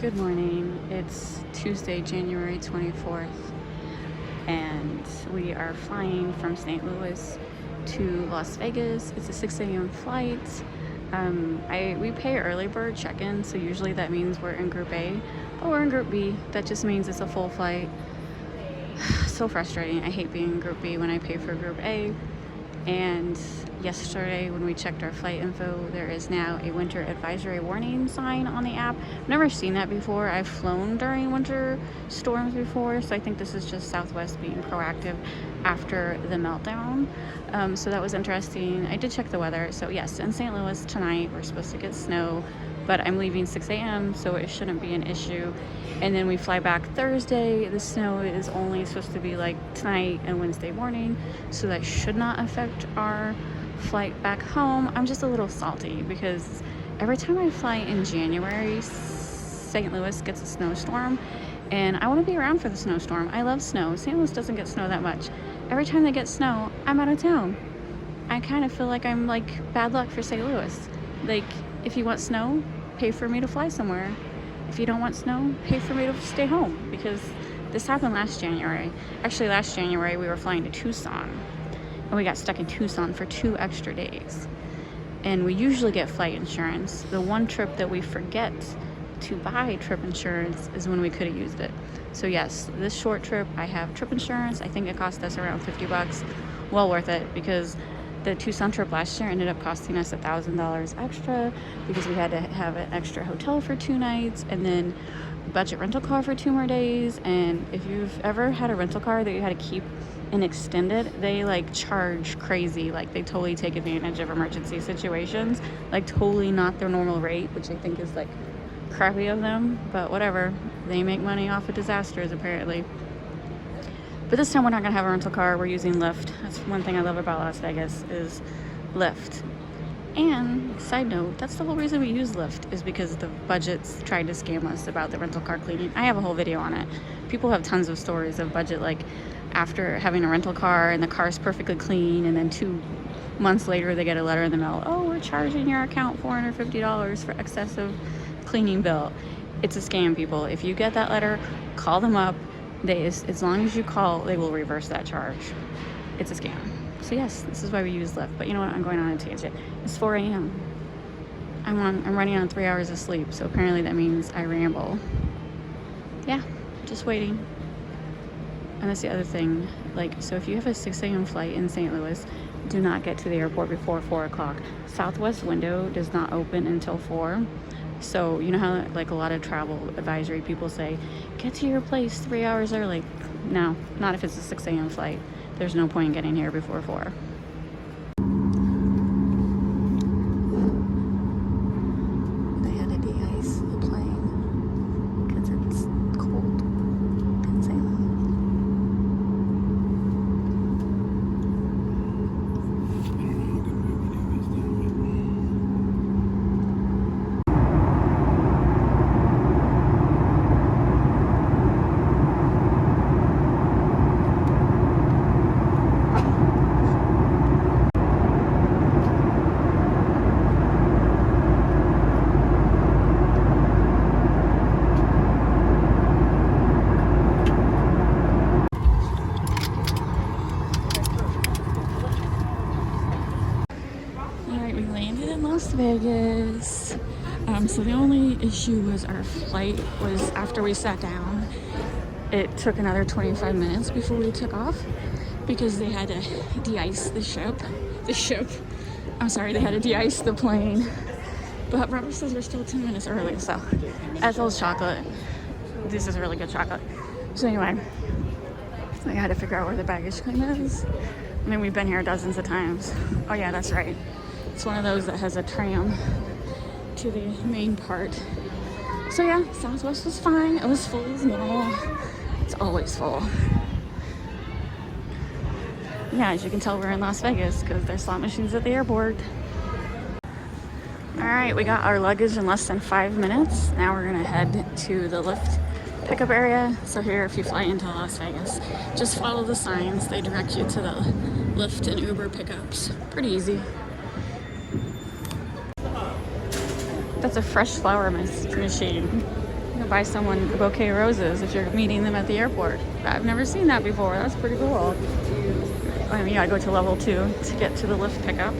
Good morning. It's Tuesday, January 24th, and we are flying from St. Louis to Las Vegas. It's a 6 a.m. flight. We pay early bird check-in, so usually that means we're in Group A, but we're in Group B. That just means it's a full flight. So frustrating. I hate being in Group B when I pay for Group A. And yesterday when we checked our flight info, there is now a winter advisory warning sign on the app. I've never seen that before. I've flown during winter storms before, so I think this is just Southwest being proactive after the meltdown. So that was interesting. I did check the weather. So yes, in St. Louis tonight we're supposed to get snow, but I'm leaving 6 a.m. so it shouldn't be an issue. And then we fly back Thursday. The snow is only supposed to be like tonight and Wednesday morning, so that should not affect our flight back home. I'm just a little salty because every time I fly in January, St. Louis gets a snowstorm, and I want to be around for the snowstorm. I love snow. St. Louis doesn't get snow that much. Every time they get snow, I'm out of town. I kind of feel like I'm like bad luck for St. Louis. Like, if you want snow, pay for me to fly somewhere. If you don't want snow, pay for me to stay home, because this happened last January. Actually, last January we were flying to Tucson, and we got stuck in Tucson for 2 extra days. And we usually get flight insurance. The one trip that we forget to buy trip insurance is when we could have used it. So yes, this short trip, I have trip insurance. I think it cost us around $50. Well worth it, because the Tucson trip last year ended up costing us $1,000 extra because we had to have an extra hotel for 2 nights and then budget rental car for 2 more days. And if you've ever had a rental car that you had to keep and extend it, they like charge crazy. Like, they totally take advantage of emergency situations, like totally not their normal rate, which I think is like crappy of them, but whatever. They make money off of disasters apparently. But this time we're not gonna have a rental car. We're using Lyft. That's one thing I love about Las Vegas is Lyft. And side note, that's the whole reason we use Lyft, is because the budgets tried to scam us about the rental car cleaning. I have a whole video on it. People have tons of stories of budget, like after having a rental car and the car's perfectly clean, and then 2 months later they get a letter in the mail, oh, we're charging your account $450 for excessive cleaning bill. It's a scam, people. If you get that letter, call them up. As long as you call, they will reverse that charge. It's a scam. So yes, this is why we use Lyft. But you know what? I'm going on a tangent. It's 4 a.m. I'm running on 3 hours of sleep, so apparently that means I ramble. Yeah, just waiting. And that's the other thing. Like, so if you have a 6 a.m. flight in St. Louis, do not get to the airport before 4 o'clock. Southwest window does not open until 4. So you know how like a lot of travel advisory people say, get to your place 3 hours early. No, not if it's a 6 a.m. flight. There's no point in getting here before 4. They had to de-ice the plane because it's cold in St. Louis. Las Vegas. So the only issue was our flight was after we sat down, it took another 25 minutes before we took off because they had to de-ice the ship. They had to de-ice the plane. But Robert says we're still 10 minutes early, so Ethel's chocolate. This is really good chocolate. So anyway, I had to figure out where the baggage claim is. I mean, we've been here dozens of times. Oh yeah, that's right. It's one of those that has a tram to the main part. So yeah, Southwest was fine. It was full as normal. It's always full. Yeah, as you can tell, we're in Las Vegas because there's slot machines at the airport. All right, we got our luggage in less than 5 minutes. Now we're gonna head to the Lyft pickup area. So here, if you fly into Las Vegas, just follow the signs. They direct you to the Lyft and Uber pickups. Pretty easy. That's a fresh flower machine. can buy someone a bouquet of roses if you're meeting them at the airport. I've never seen that before. That's pretty cool. I mean, you gotta go to level 2 to get to the lift pickup.